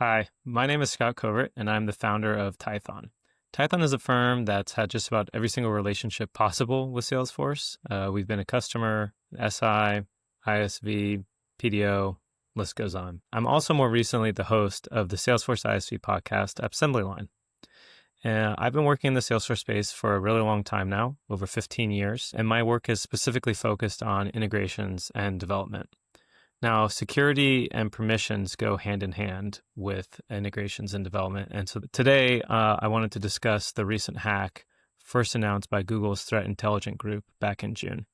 Hi, my name is Scott Covert, and I'm the founder of Tython. Tython is a firm that's had just about every single relationship possible with Salesforce. We've been a customer, SI, ISV, PDO, list goes on. I'm also more recently the host of the Salesforce ISV podcast, Assembly Line. I've been working in the Salesforce space for a really long time now, over 15 years, and my work is specifically focused on integrations and development. Now, security and permissions go hand in hand with integrations and development. And so today, I wanted to discuss the recent hack first announced by Google's Threat Intelligence Group back in June.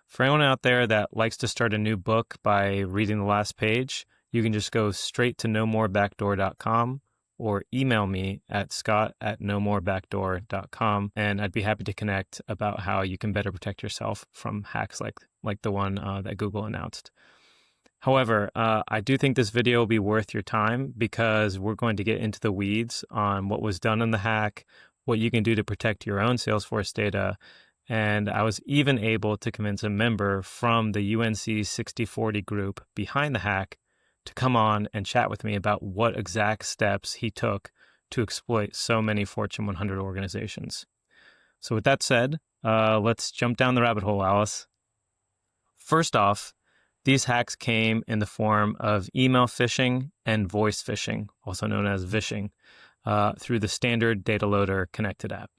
For anyone out there that likes to start a new book by reading the last page, you can just go straight to nomorebackdoor.com or email me at scott@nomorebackdoor.com, and I'd be happy to connect about how you can better protect yourself from hacks like the one that Google announced. However, I do think this video will be worth your time because we're going to get into the weeds on what was done in the hack, what you can do to protect your own Salesforce data, and I was even able to convince a member from the UNC 6040 group behind the hack to come on and chat with me about what exact steps he took to exploit so many Fortune 100 organizations. So with that said, let's jump down the rabbit hole, Alice. First off, these hacks came in the form of email phishing and voice phishing, also known as vishing, through the standard data loader connected app.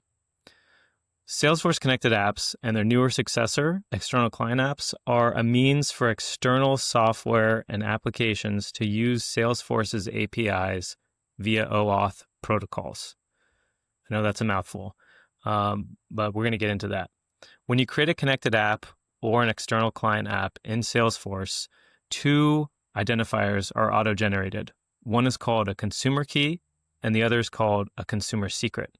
Salesforce connected apps and their newer successor, external client apps, are a means for external software and applications to use Salesforce's APIs via OAuth protocols. I know that's a mouthful, but we're going to get into that. When you create a connected app or an external client app in Salesforce, two identifiers are auto-generated. One is called a consumer key, and the other is called a consumer secret.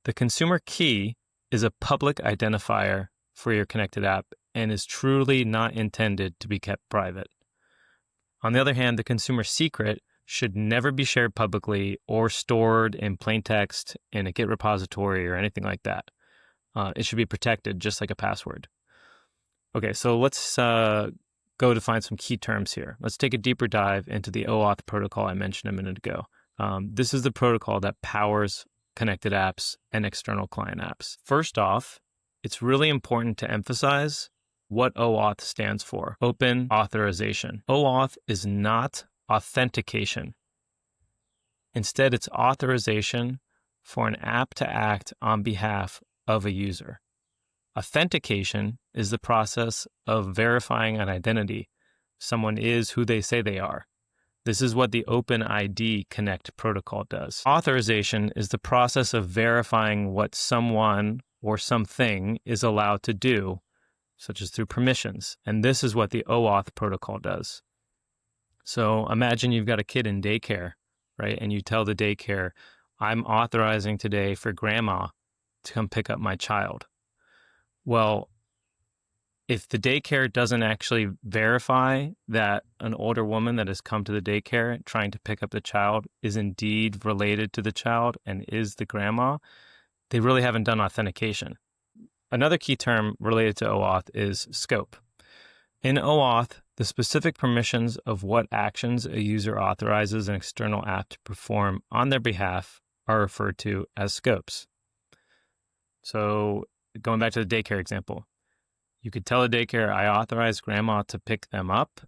The consumer key is a public identifier for your connected app and is truly not intended to be kept private. On the other hand, the consumer secret should never be shared publicly or stored in plain text in a Git repository or anything like that. It should be protected just like a password. Okay, so let's go define some key terms here. Let's take a deeper dive into the OAuth protocol I mentioned a minute ago. This is the protocol that powers connected apps and external client apps. First off, it's really important to emphasize what OAuth stands for, Open Authorization. OAuth is not authentication. Instead, it's authorization for an app to act on behalf of a user. Authentication is the process of verifying an identity. Someone is who they say they are. This is what the OpenID Connect protocol does. Authorization is the process of verifying what someone or something is allowed to do, such as through permissions. And this is what the OAuth protocol does. So imagine you've got a kid in daycare, right? And you tell the daycare, I'm authorizing today for grandma to come pick up my child. Well, if the daycare doesn't actually verify that an older woman that has come to the daycare trying to pick up the child is indeed related to the child and is the grandma, they really haven't done authentication. Another key term related to OAuth is scope. In OAuth, the specific permissions of what actions a user authorizes an external app to perform on their behalf are referred to as scopes. So going back to the daycare example, you could tell a daycare, I authorize grandma to pick them up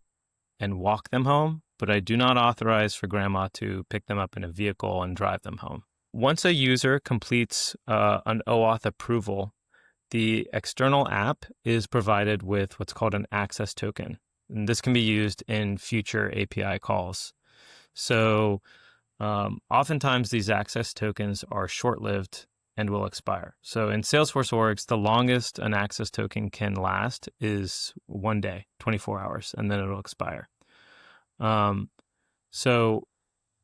and walk them home, but I do not authorize for grandma to pick them up in a vehicle and drive them home. Once a user completes an OAuth approval, the external app is provided with what's called an access token. And this can be used in future API calls. So oftentimes these access tokens are short-lived and will expire. So in Salesforce orgs, the longest an access token can last is 1 day, 24 hours, and then it'll expire. So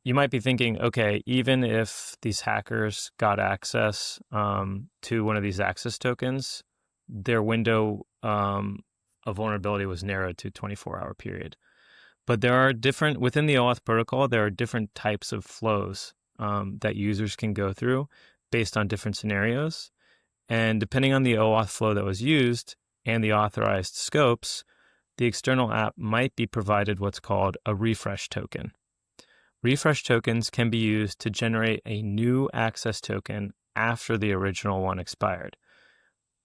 you might be thinking, okay, even if these hackers got access to one of these access tokens, their window of vulnerability was narrowed to 24-hour period. But there are different, within the OAuth protocol, there are different types of flows that users can go through based on different scenarios. And depending on the OAuth flow that was used and the authorized scopes, the external app might be provided what's called a refresh token. refresh tokens can be used to generate a new access token after the original one expired.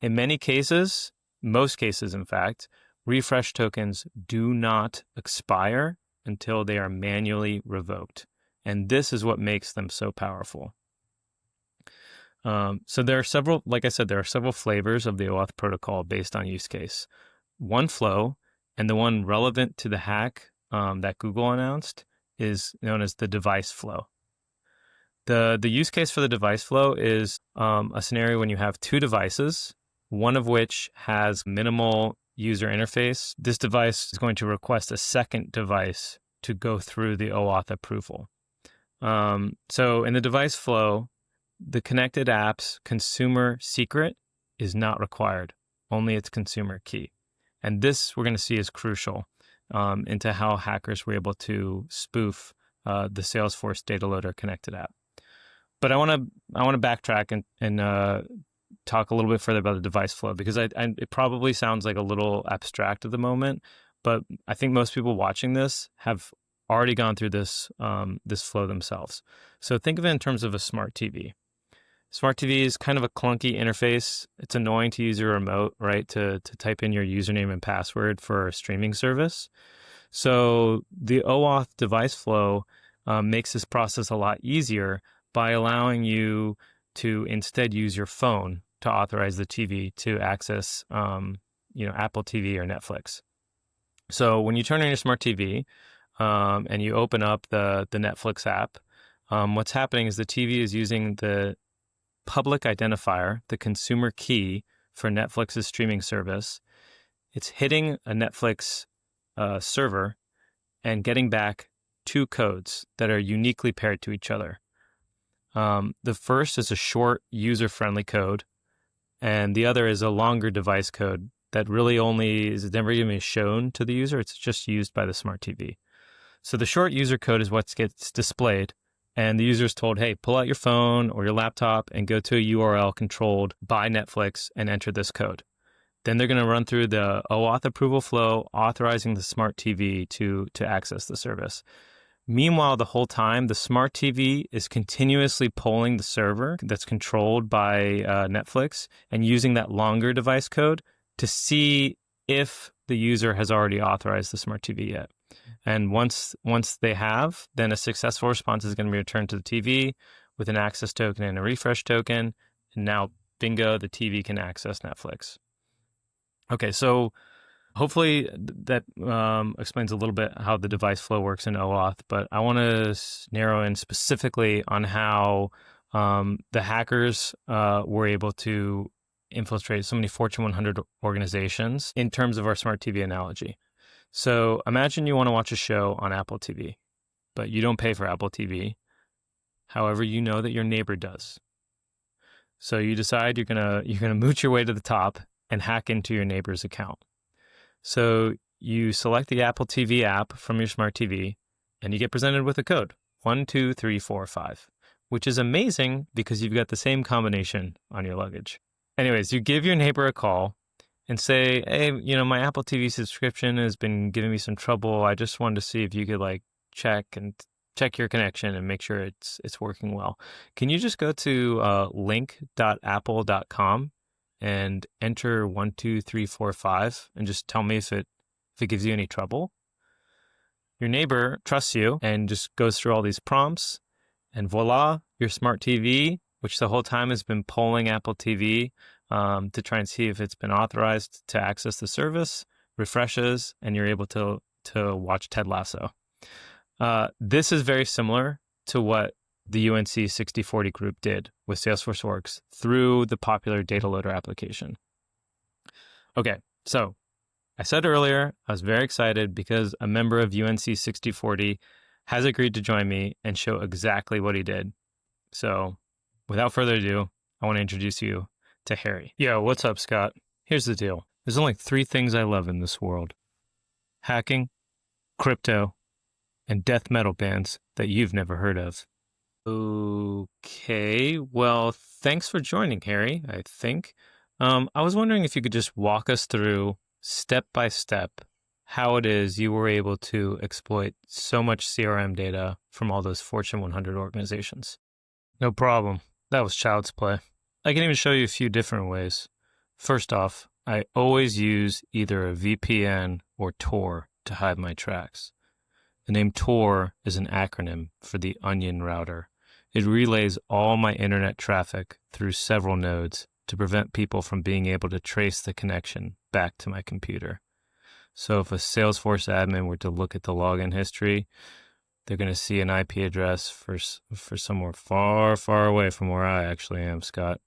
In many cases, most cases in fact, refresh tokens do not expire until they are manually revoked. And this is what makes them so powerful. So there are several, like I said, there are several flavors of the OAuth protocol based on use case. One flow, and the one relevant to the hack that Google announced, is known as the device flow. The use case for the device flow is a scenario when you have two devices, one of which has minimal user interface. This device is going to request a second device to go through the OAuth approval. So in the device flow, the connected app's consumer secret is not required, only its consumer key. And this we're going to see is crucial into how hackers were able to spoof the Salesforce data loader connected app. But I want to backtrack and talk a little bit further about the device flow, because it probably sounds like a little abstract at the moment, but I think most people watching this have already gone through this flow themselves. So think of it in terms of a smart TV. Smart TV is kind of a clunky interface. It's annoying to use your remote, right, to type in your username and password for a streaming service. So the OAuth device flow makes this process a lot easier by allowing you to instead use your phone to authorize the TV to access, Apple TV or Netflix. So when you turn on your smart TV and you open up the Netflix app, what's happening is the TV is using the public identifier, the consumer key for Netflix's streaming service. It's hitting a Netflix server and getting back two codes that are uniquely paired to each other. The first is a short, user-friendly code, and the other is a longer device code that really only is never even shown to the user. It's just used by the smart TV. So the short user code is what gets displayed, and the user is told, hey, pull out your phone or your laptop and go to a URL controlled by Netflix and enter this code. Then they're going to run through the OAuth approval flow, authorizing the smart TV to access the service. Meanwhile, the whole time, the smart TV is continuously polling the server that's controlled by Netflix and using that longer device code to see if the user has already authorized the smart TV yet. And once they have, then a successful response is going to be returned to the TV with an access token and a refresh token. And now, bingo, the TV can access Netflix. Okay, so hopefully that explains a little bit how the device flow works in OAuth, but I want to narrow in specifically on how the hackers were able to infiltrate so many Fortune 100 organizations in terms of our smart TV analogy. So imagine you want to watch a show on Apple TV, but you don't pay for Apple TV. However, you know that your neighbor does. So you decide you're gonna mooch your way to the top and hack into your neighbor's account. So you select the Apple TV app from your smart TV, and you get presented with a code, 12345, which is amazing because you've got the same combination on your luggage. Anyways, you give your neighbor a call and say, hey, my Apple TV subscription has been giving me some trouble. I just wanted to see if you could check your connection and make sure it's working well. Can you just go to link.apple.com and enter 12345 and just tell me if it gives you any trouble? Your neighbor trusts you and just goes through all these prompts, and voila, your smart TV, which the whole time has been polling Apple TV to try and see if it's been authorized to access the service, refreshes, and you're able to watch Ted Lasso. This is very similar to what the UNC 6040 group did with Salesforce Works through the popular data loader application. Okay, so I said earlier, I was very excited because a member of UNC 6040 has agreed to join me and show exactly what he did. So without further ado, I want to introduce you to Harry. Yo, what's up, Scott? Here's the deal. There's only 3 things I love in this world: hacking, crypto, and death metal bands that you've never heard of. Okay, well, thanks for joining, Harry, I think. I was wondering if you could just walk us through, step by step, how it is you were able to exploit so much CRM data from all those Fortune 100 organizations. No problem. That was child's play. I can even show you a few different ways. First off, I always use either a VPN or Tor to hide my tracks. The name Tor is an acronym for the Onion Router. It relays all my internet traffic through several nodes to prevent people from being able to trace the connection back to my computer. So if a Salesforce admin were to look at the login history, they're going to see an IP address for somewhere far, far away from where I actually am, Scott.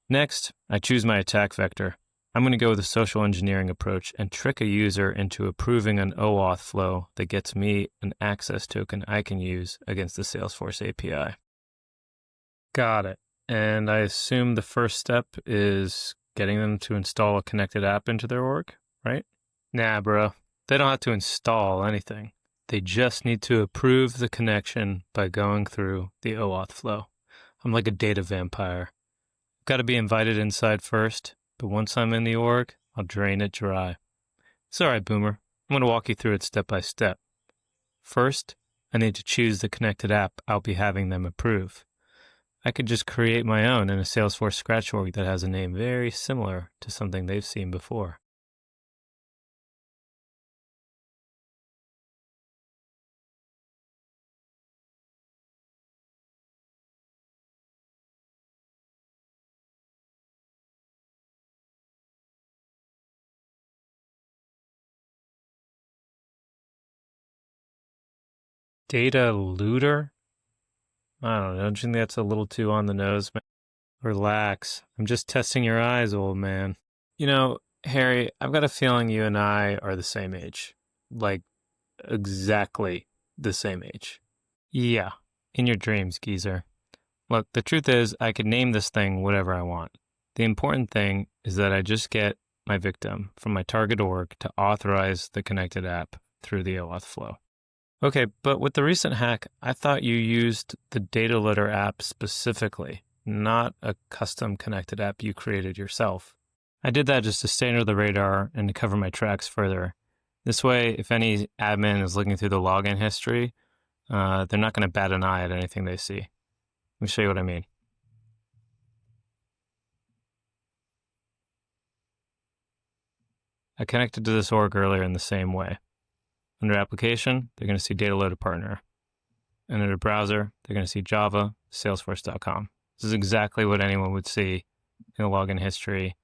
Next, I choose my attack vector. I'm going to go with a social engineering approach and trick a user into approving an OAuth flow that gets me an access token I can use against the Salesforce API. Got it. And I assume the first step is getting them to install a connected app into their org, right? Nah, bro. They don't have to install anything. They just need to approve the connection by going through the OAuth flow. I'm like a data vampire. Got to be invited inside first, but once I'm in the org, I'll drain it dry. It's all right, Boomer. I'm going to walk you through it step by step. First, I need to choose the connected app I'll be having them approve. I could just create my own in a Salesforce Scratch org that has a name very similar to something they've seen before. Data looter? I don't know. Don't you think that's a little too on the nose, man? Relax. I'm just testing your eyes, old man. You know, Harry, I've got a feeling you and I are the same age. Like, exactly the same age. Yeah, in your dreams, geezer. Look, the truth is, I could name this thing whatever I want. The important thing is that I just get my victim from my target org to authorize the connected app through the OAuth flow. Okay, but with the recent hack, I thought you used the data loader app specifically, not a custom connected app you created yourself. I did that just to stay under the radar and to cover my tracks further. This way, if any admin is looking through the login history, they're not going to bat an eye at anything they see. Let me show you what I mean. I connected to this org earlier in the same way. Under application, they're going to see data loader partner. And under browser, they're going to see Java, salesforce.com. This is exactly what anyone would see in the login history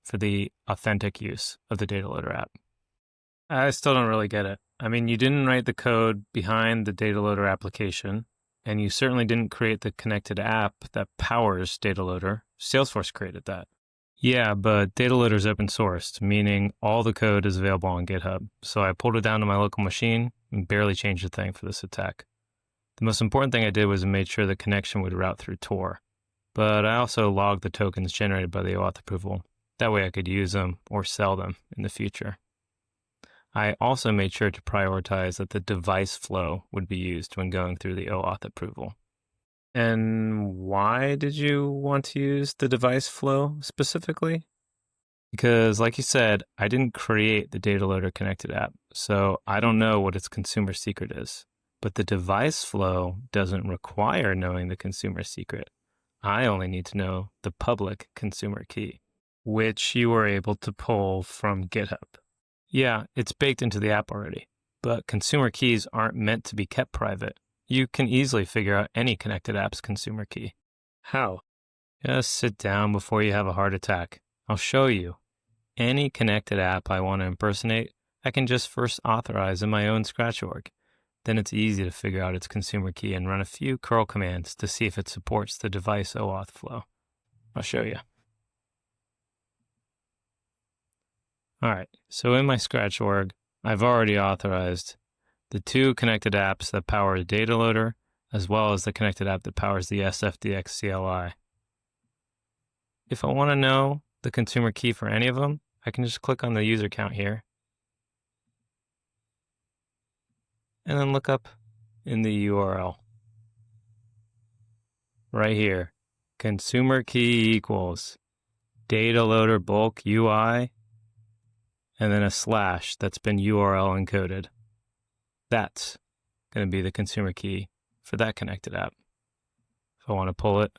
for the authentic use of the data loader app. I still don't really get it. I mean, you didn't write the code behind the data loader application, and you certainly didn't create the connected app that powers data loader. Salesforce created that. Yeah, but data loader is open sourced, meaning all the code is available on GitHub. So I pulled it down to my local machine and barely changed a thing for this attack. The most important thing I did was made sure the connection would route through Tor. But I also logged the tokens generated by the OAuth approval. That way I could use them or sell them in the future. I also made sure to prioritize that the device flow would be used when going through the OAuth approval. And why did you want to use the device flow specifically? Because, like you said, I didn't create the data loader connected app, so I don't know what its consumer secret is. But the device flow doesn't require knowing the consumer secret. I only need to know the public consumer key, which you were able to pull from GitHub. Yeah, it's baked into the app already, but consumer keys aren't meant to be kept private. You can easily figure out any connected app's consumer key. How? Just sit down before you have a heart attack. I'll show you. Any connected app I want to impersonate, I can just first authorize in my own Scratch org. Then it's easy to figure out its consumer key and run a few curl commands to see if it supports the device OAuth flow. I'll show you. All right, so in my Scratch org, I've already authorized the two connected apps that power the data loader, as well as the connected app that powers the SFDX CLI. If I want to know the consumer key for any of them, I can just click on the user count here, and then look up in the URL. Right here, consumer key equals data loader bulk UI, and then a slash that's been URL encoded. That's going to be the consumer key for that connected app. If I want to pull it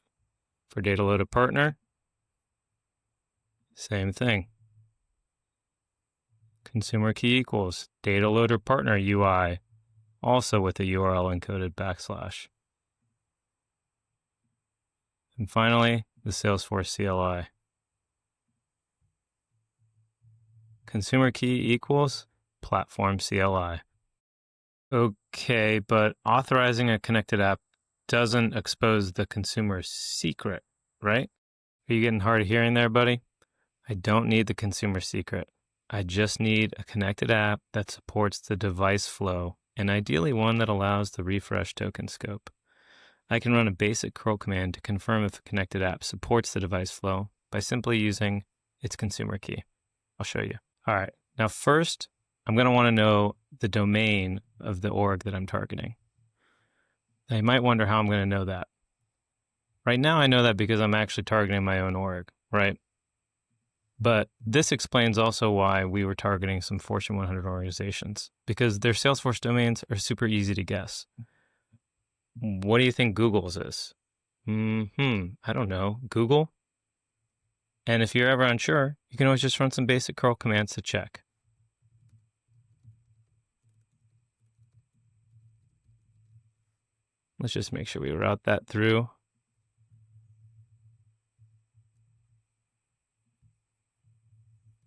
for data loader partner, same thing. Consumer key equals data loader partner UI, also with a URL encoded backslash. And finally, the Salesforce CLI. Consumer key equals platform CLI. Okay, but authorizing a connected app doesn't expose the consumer's secret, right? Are you getting hard of hearing there, buddy? I don't need the consumer secret. I just need a connected app that supports the device flow, and ideally one that allows the refresh token scope. I can run a basic curl command to confirm if a connected app supports the device flow by simply using its consumer key. I'll show you. All right, now first, I'm going to want to know the domain of the org that I'm targeting. Now you might wonder how I'm going to know that. Right now I know that because I'm actually targeting my own org, right? But this explains also why we were targeting some Fortune 100 organizations, because their Salesforce domains are super easy to guess. What do you think Google's is? I don't know. Google? And if you're ever unsure, you can always just run some basic curl commands to check. Let's just make sure we route that through.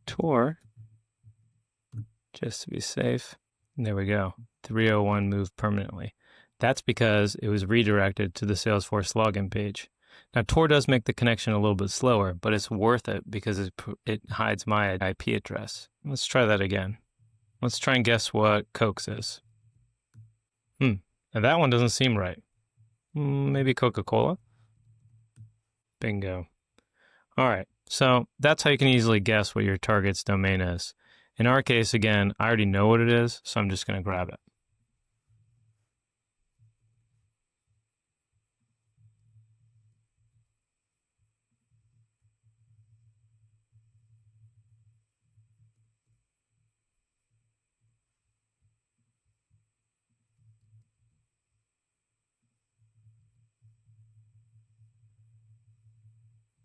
Tor, just to be safe. And there we go. 301 moved permanently. That's because it was redirected to the Salesforce login page. Now, Tor does make the connection a little bit slower, but it's worth it because it hides my IP address. Let's try that again. Let's try and guess what Coke's is. Now that one doesn't seem right. Maybe Coca-Cola? Bingo. All right, so that's how you can easily guess what your target's domain is. In our case, again, I already know what it is, so I'm just going to grab it.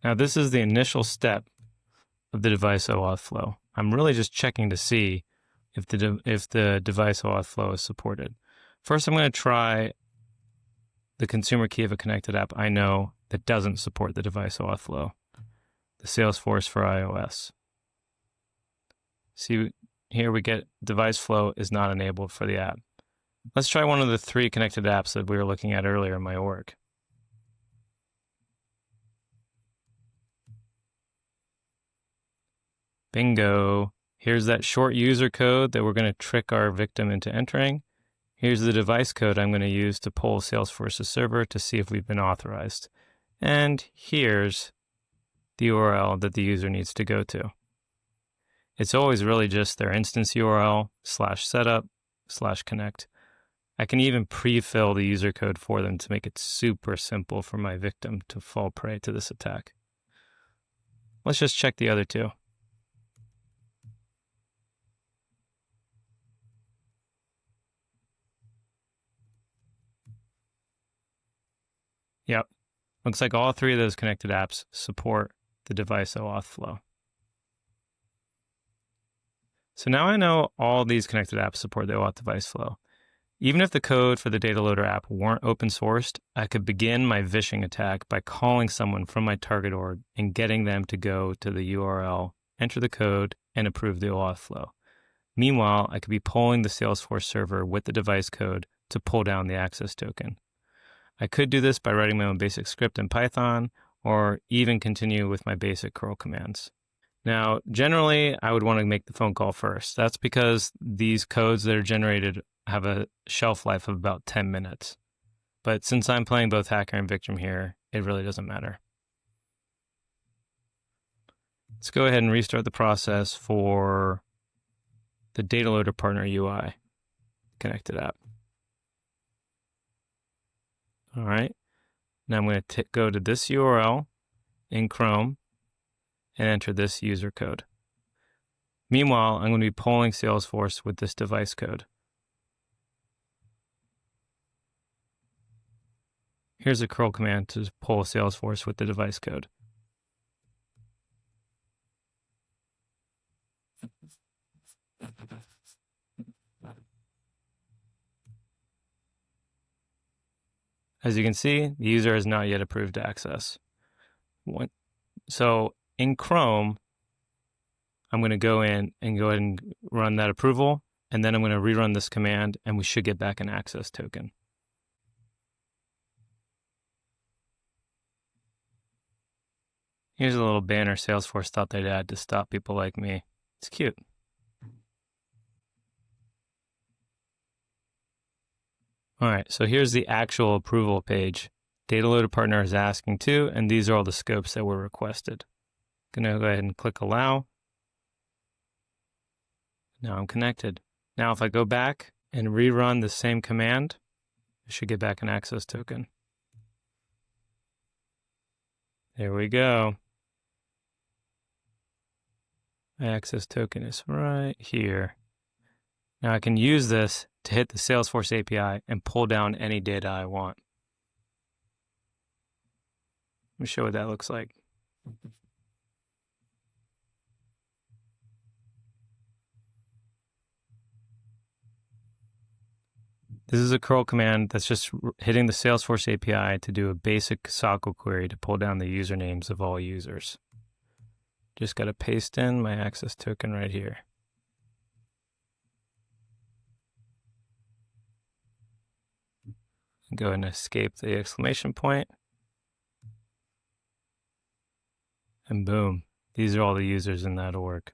Now, this is the initial step of the device OAuth flow. I'm really just checking to see if the device OAuth flow is supported. First, I'm going to try the consumer key of a connected app I know that doesn't support the device OAuth flow, the Salesforce for iOS. See, here we get device flow is not enabled for the app. Let's try one of the 3 connected apps that we were looking at earlier in my org. Bingo. Here's that short user code that we're going to trick our victim into entering. Here's the device code I'm going to use to pull Salesforce's server to see if we've been authorized. And here's the URL that the user needs to go to. It's always really just their instance URL /setup/connect. I can even pre-fill the user code for them to make it super simple for my victim to fall prey to this attack. Let's just check the other 2. Yep, looks like all 3 of those connected apps support the device OAuth flow. So now I know all these connected apps support the OAuth device flow. Even if the code for the data loader app weren't open sourced, I could begin my vishing attack by calling someone from my target org and getting them to go to the URL, enter the code, and approve the OAuth flow. Meanwhile, I could be polling the Salesforce server with the device code to pull down the access token. I could do this by writing my own basic script in Python, or even continue with my basic curl commands. Now, generally, I would want to make the phone call first. That's because these codes that are generated have a shelf life of about 10 minutes. But since I'm playing both hacker and victim here, it really doesn't matter. Let's go ahead and restart the process for the data loader partner UI connected app. All right, now I'm going to go to this URL in Chrome and enter this user code. Meanwhile, I'm going to be polling Salesforce with this device code. Here's a curl command to poll Salesforce with the device code. As you can see, the user has not yet approved access. So in Chrome, I'm going to go in and go ahead and run that approval, and then I'm going to rerun this command, and we should get back an access token. Here's a little banner Salesforce thought they'd add to stop people like me. It's cute. All right, so here's the actual approval page. Data loader partner is asking too, and these are all the scopes that were requested. Gonna go ahead and click allow. Now I'm connected. Now if I go back and rerun the same command, I should get back an access token. There we go. My access token is right here. Now I can use this to hit the Salesforce API and pull down any data I want. Let me show what that looks like. This is a curl command that's just hitting the Salesforce API to do a basic SQL query to pull down the usernames of all users. Just got to paste in my access token right here. Go and escape the exclamation point. And boom, these are all the users in that org.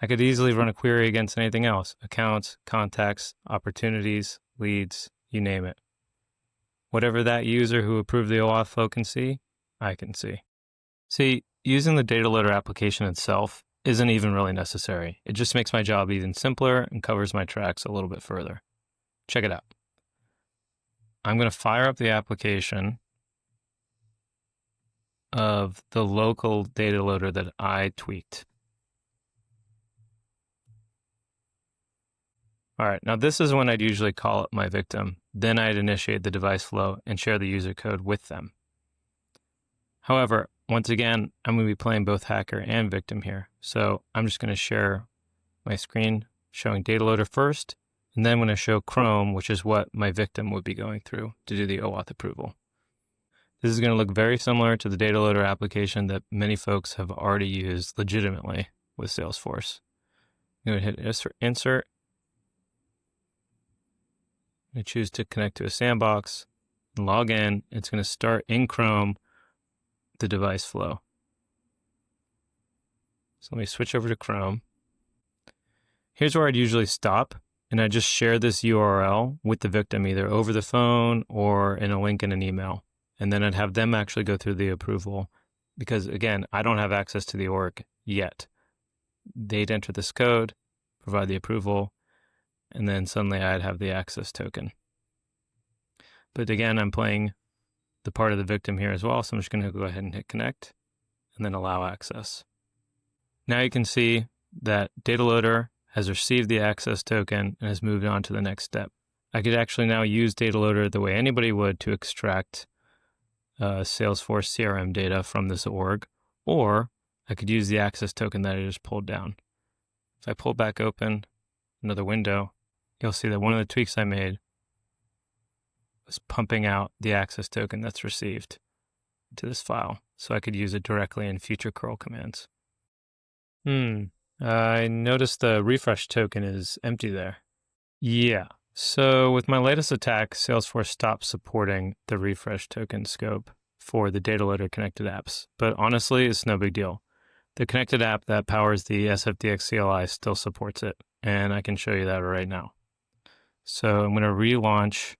I could easily run a query against anything else: accounts, contacts, opportunities, leads, you name it. Whatever that user who approved the OAuth flow can see, I can see. See, using the data loader application itself isn't even really necessary. It just makes my job even simpler and covers my tracks a little bit further. Check it out. I'm going to fire up the application of the local data loader that I tweaked. All right, now this is when I'd usually call up my victim. Then I'd initiate the device flow and share the user code with them. However, once again, I'm going to be playing both hacker and victim here. So I'm just going to share my screen showing data loader first, and then I'm going to show Chrome, which is what my victim would be going through to do the OAuth approval. This is going to look very similar to the data loader application that many folks have already used legitimately with Salesforce. I'm going to hit insert. I'm going to choose to connect to a sandbox and log in. It's going to start in Chrome the device flow. So let me switch over to Chrome. Here's where I'd usually stop, and I just share this URL with the victim either over the phone or in a link in an email. And then I'd have them actually go through the approval because, again, I don't have access to the org yet. They'd enter this code, provide the approval, and then suddenly I'd have the access token. But again, I'm playing the part of the victim here as well, so I'm just going to go ahead and hit connect and then allow access. Now you can see that data loader has received the access token and has moved on to the next step. I could actually now use data loader the way anybody would to extract Salesforce CRM data from this org, or I could use the access token that I just pulled down. If I pull back open another window, you'll see that one of the tweaks I made was pumping out the access token that's received to this file, so I could use it directly in future curl commands. I noticed the refresh token is empty there. Yeah, so with my latest attack, Salesforce stopped supporting the refresh token scope for the data loader connected apps, but honestly, it's no big deal. The connected app that powers the SFDX CLI still supports it, and I can show you that right now. So I'm going to relaunch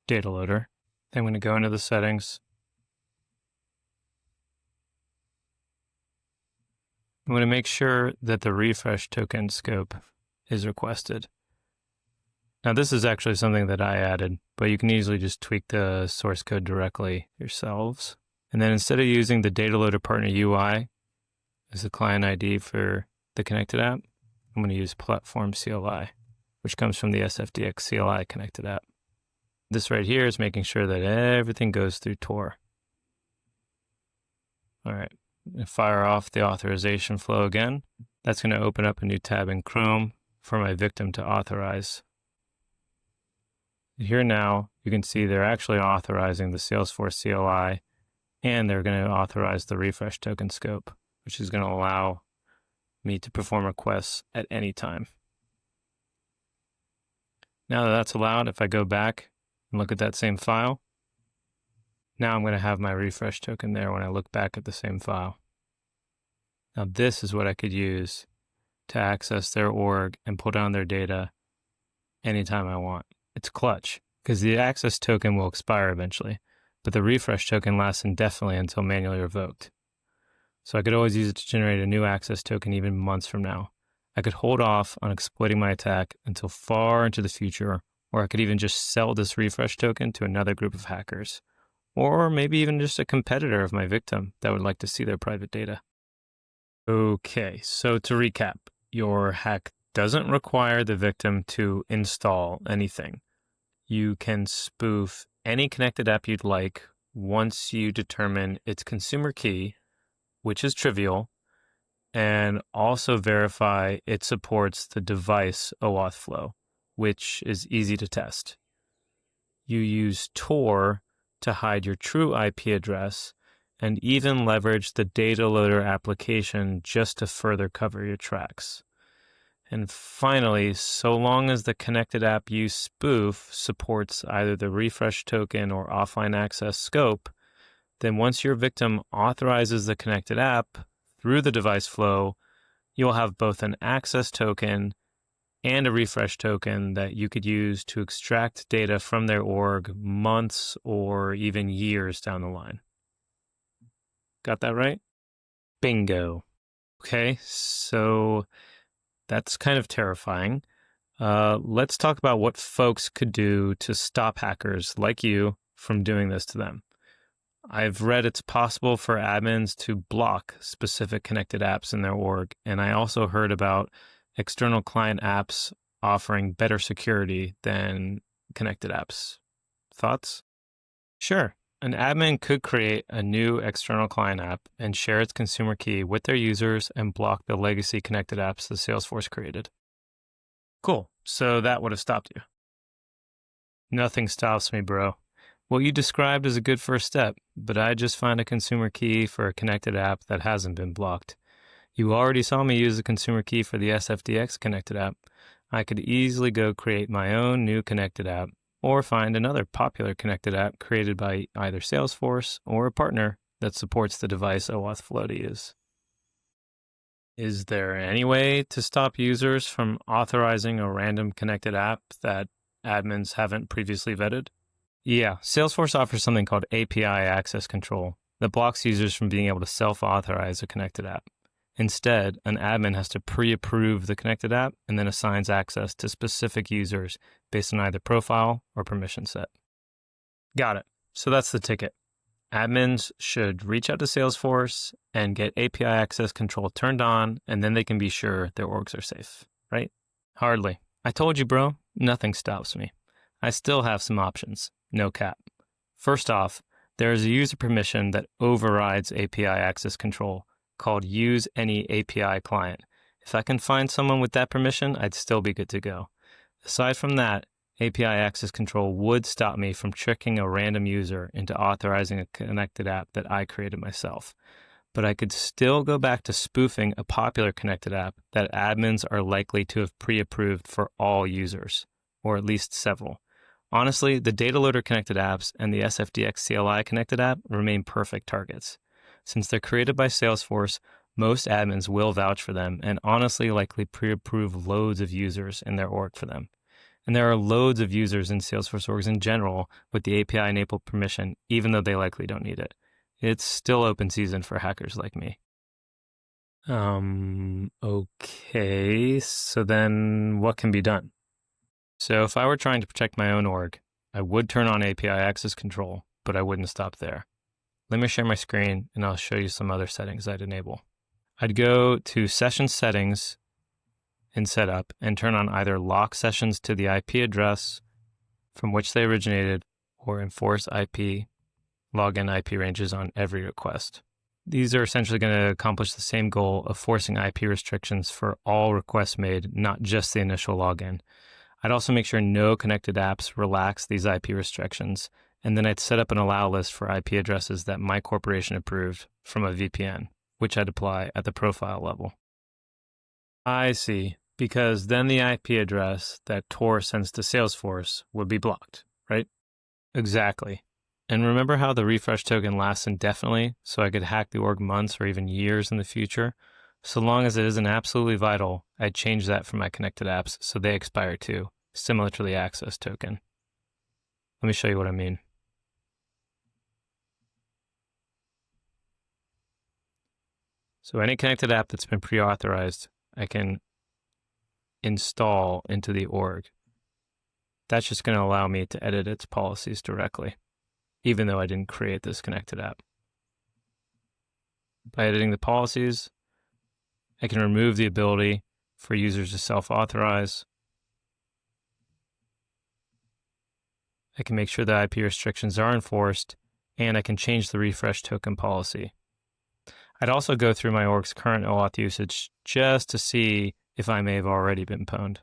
data loader. Then I'm going to go into the settings. I'm going to make sure that the refresh token scope is requested. Now this is actually something that I added, but you can easily just tweak the source code directly yourselves. And then instead of using the data loader partner UI as the client ID for the connected app, I'm going to use platform CLI, which comes from the SFDX CLI connected app. This right here is making sure that everything goes through Tor. All right, fire off the authorization flow again. That's going to open up a new tab in Chrome for my victim to authorize. Here now, you can see they're actually authorizing the Salesforce CLI, and they're going to authorize the refresh token scope, which is going to allow me to perform requests at any time. Now that that's allowed, if I go back and look at that same file, now I'm going to have my refresh token there when I look back at the same file. Now this is what I could use to access their org and pull down their data anytime I want. It's clutch, because the access token will expire eventually, but the refresh token lasts indefinitely until manually revoked. So I could always use it to generate a new access token even months from now. I could hold off on exploiting my attack until far into the future, or I could even just sell this refresh token to another group of hackers, or maybe even just a competitor of my victim that would like to see their private data. Okay, so to recap, your hack doesn't require the victim to install anything. You can spoof any connected app you'd like once you determine its consumer key, which is trivial, and also verify it supports the device OAuth flow, which is easy to test. You use Tor to hide your true IP address and even leverage the data loader application just to further cover your tracks. And finally, so long as the connected app you spoof supports either the refresh token or offline access scope, then once your victim authorizes the connected app through the device flow, you'll have both an access token and a refresh token that you could use to extract data from their org months or even years down the line. Got that right? Bingo. Okay, so that's kind of terrifying. Let's talk about what folks could do to stop hackers like you from doing this to them. I've read it's possible for admins to block specific connected apps in their org, and I also heard about external client apps offering better security than connected apps. Thoughts? Sure. An admin could create a new external client app and share its consumer key with their users and block the legacy connected apps that Salesforce created. Cool. So that would have stopped you. Nothing stops me, bro. What you described is a good first step, but I just find a consumer key for a connected app that hasn't been blocked. You already saw me use the consumer key for the SFDX connected app. I could easily go create my own new connected app, or find another popular connected app created by either Salesforce or a partner that supports the device OAuth flow to use. Is there any way to stop users from authorizing a random connected app that admins haven't previously vetted? Yeah, Salesforce offers something called API access control that blocks users from being able to self-authorize a connected app. Instead, an admin has to pre-approve the connected app and then assigns access to specific users based on either profile or permission set. Got it. So that's the ticket. Admins should reach out to Salesforce and get API access control turned on, and then they can be sure their orgs are safe, right? Hardly. I told you, bro, nothing stops me. I still have some options. No cap. First off, there is a user permission that overrides API access control called Use Any API Client. If I can find someone with that permission, I'd still be good to go. Aside from that, API access control would stop me from tricking a random user into authorizing a connected app that I created myself. But I could still go back to spoofing a popular connected app that admins are likely to have pre-approved for all users, or at least several. Honestly, the data loader connected apps and the SFDX CLI connected app remain perfect targets. Since they're created by Salesforce, most admins will vouch for them and honestly likely pre-approve loads of users in their org for them. And there are loads of users in Salesforce orgs in general with the API-enabled permission, even though they likely don't need it. It's still open season for hackers like me. Okay, so then what can be done? So if I were trying to protect my own org, I would turn on API access control, but I wouldn't stop there. Let me share my screen and I'll show you some other settings I'd enable. I'd go to Session Settings in Setup and turn on either Lock Sessions to the IP address from which they originated or Enforce IP, login IP ranges on every request. These are essentially going to accomplish the same goal of forcing IP restrictions for all requests made, not just the initial login. I'd also make sure no connected apps relax these IP restrictions, and then I'd set up an allow list for IP addresses that my corporation approved from a VPN, which I'd apply at the profile level. I see, because then the IP address that Tor sends to Salesforce would be blocked, right? Exactly. And remember how the refresh token lasts indefinitely, so I could hack the org months or even years in the future? So long as it isn't absolutely vital, I'd change that for my connected apps so they expire too, similar to the access token. Let me show you what I mean. So any connected app that's been pre-authorized, I can install into the org. That's just going to allow me to edit its policies directly, even though I didn't create this connected app. By editing the policies, I can remove the ability for users to self-authorize. I can make sure the IP restrictions are enforced, and I can change the refresh token policy. I'd also go through my org's current OAuth usage just to see if I may have already been pwned.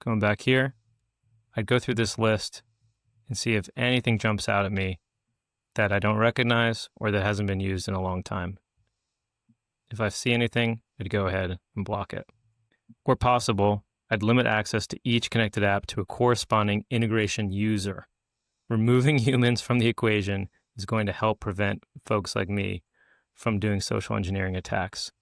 Going back here, I'd go through this list and see if anything jumps out at me that I don't recognize or that hasn't been used in a long time. If I see anything, I'd go ahead and block it. Where possible, I'd limit access to each connected app to a corresponding integration user. Removing humans from the equation is going to help prevent folks like me from doing social engineering attacks.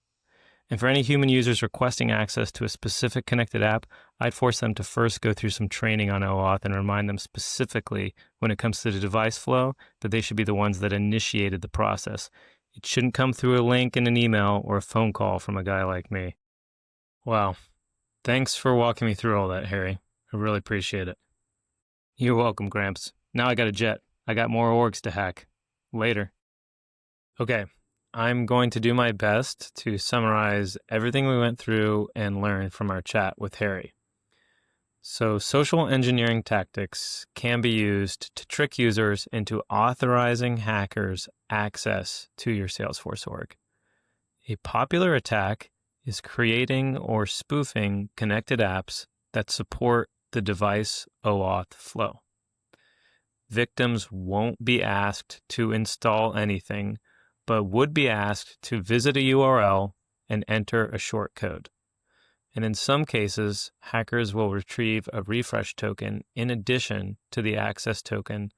And for any human users requesting access to a specific connected app, I'd force them to first go through some training on OAuth and remind them specifically when it comes to the device flow that they should be the ones that initiated the process. It shouldn't come through a link in an email or a phone call from a guy like me. Wow. Thanks for walking me through all that, Harry. I really appreciate it. You're welcome, Gramps. Now I got a jet. I got more orgs to hack. Later. Okay, I'm going to do my best to summarize everything we went through and learn from our chat with Harry. So, social engineering tactics can be used to trick users into authorizing hackers access to your Salesforce org. A popular attack is creating or spoofing connected apps that support the device OAuth flow. Victims won't be asked to install anything, but would be asked to visit a URL and enter a short code. And in some cases, hackers will retrieve a refresh token in addition to the access token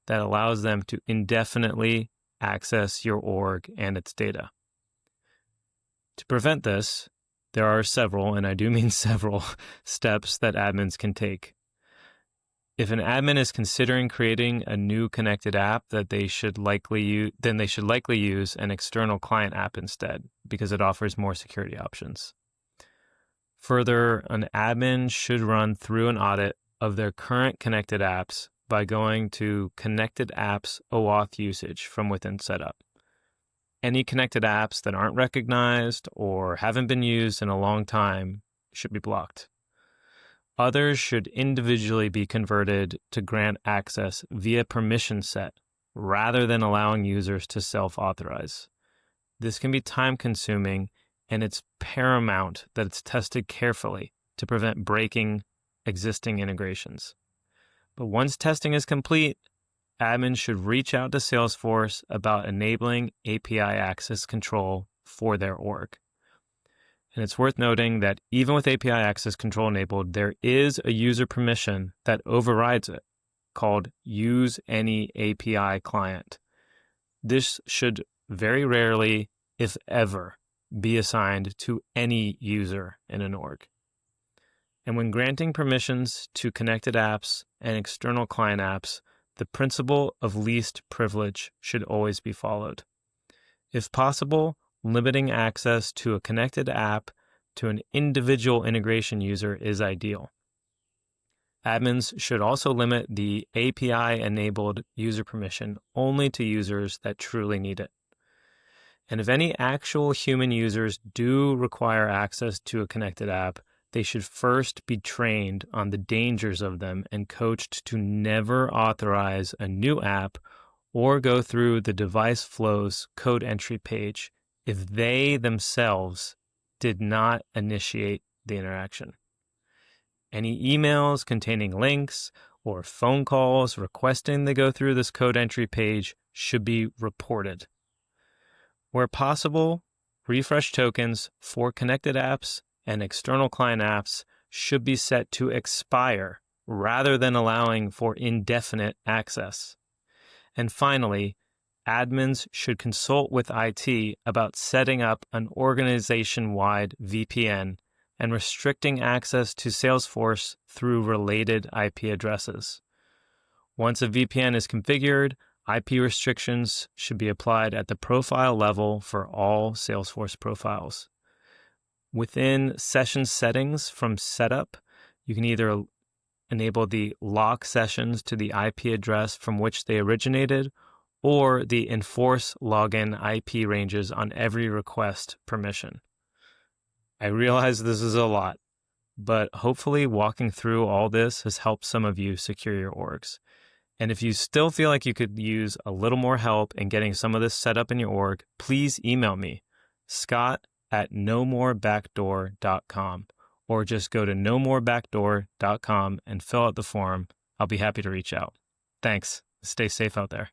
that allows them to indefinitely access your org and its data. To prevent this, there are several, and I do mean several, steps that admins can take. If an admin is considering creating a new connected app that they should likely use, then they should likely use an external client app instead, because it offers more security options. Further, an admin should run through an audit of their current connected apps by going to Connected Apps OAuth usage from within Setup. Any connected apps that aren't recognized or haven't been used in a long time should be blocked. Others should individually be converted to grant access via permission set rather than allowing users to self-authorize. This can be time-consuming, and it's paramount that it's tested carefully to prevent breaking existing integrations. But once testing is complete, admins should reach out to Salesforce about enabling API access control for their org. And it's worth noting that even with API access control enabled, there is a user permission that overrides it called Use Any API Client. This should very rarely, if ever, be assigned to any user in an org. And when granting permissions to connected apps and external client apps, the principle of least privilege should always be followed. If possible, limiting access to a connected app to an individual integration user is ideal. Admins should also limit the API-enabled user permission only to users that truly need it. And if any actual human users do require access to a connected app, they should first be trained on the dangers of them and coached to never authorize a new app or go through the device flows code entry page if they themselves did not initiate the interaction. Any emails containing links or phone calls requesting they go through this code entry page should be reported. Where possible, refresh tokens for connected apps and external client apps should be set to expire rather than allowing for indefinite access. And finally, admins should consult with IT about setting up an organization-wide VPN and restricting access to Salesforce through related IP addresses. Once a VPN is configured, IP restrictions should be applied at the profile level for all Salesforce profiles. Within session settings from setup, you can either enable the lock sessions to the IP address from which they originated, or the enforce login IP ranges on every request permission. I realize this is a lot, but hopefully walking through all this has helped some of you secure your orgs. And if you still feel like you could use a little more help in getting some of this set up in your org, please email me, scott@nomorebackdoor.com, or just go to nomorebackdoor.com and fill out the form. I'll be happy to reach out. Thanks. Stay safe out there.